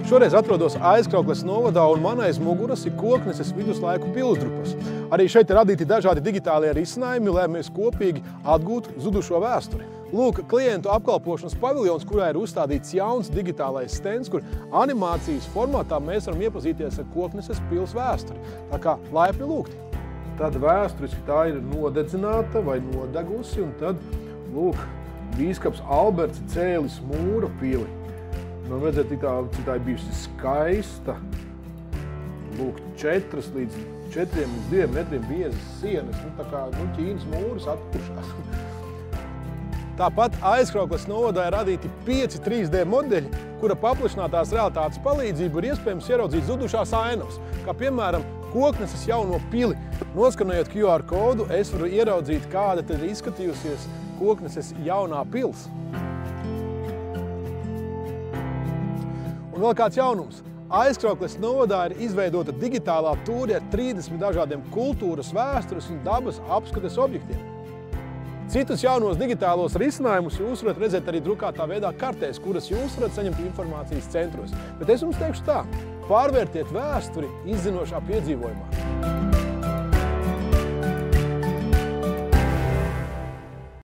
Šoreiz atrodos Aizkraukles novadā un man aiz muguras ir Kokneses viduslaiku pilsdrupas. Arī šeit ir radīti dažādi digitālie risinājumi, lai mēs kopīgi atgūtu zudušo vēsturi. Lūk, klientu apkalpošanas paviljons, kurā ir uzstādīts jauns digitālais stends, kur animācijas formātā mēs varam iepazīties ar Kokneses pils vēsturi. Tā kā laipni lūgti. Tad vēsturiski tā ir nodedzināta vai nodegusi, un tad, lūk, bīskaps Alberts cēlis mūra pili. Man redzēt, cik tā ir bijusi skaista. Lūk, 4 līdz 2 metriem biezas sienas, tā kā Ķīnas mūris atpušās. Tāpat Aizkraukles novadā ir radīti 5 3D modeļi, kura paplašinātās realitātes palīdzību ir iespējams ieraudzīt zudušās ainavas, kā piemēram Kokneses jauno pili. Noskanējot QR kodu, es varu ieraudzīt, kāda tad ir izskatījusies Kokneses jaunā pils. Un vēl kāds jaunums. Aizkraukles novadā ir izveidota digitālā tūre ar 30 dažādiem kultūras, vēstures un dabas apskates objektiem. Citus jaunos digitālos risinājumus jūs varat redzēt arī drukātā veidā kartēs, kuras jūs varat saņemt informācijas centros. Bet es jums teikšu tā, pārvērtiet vēsturi izzinošā piedzīvojumā.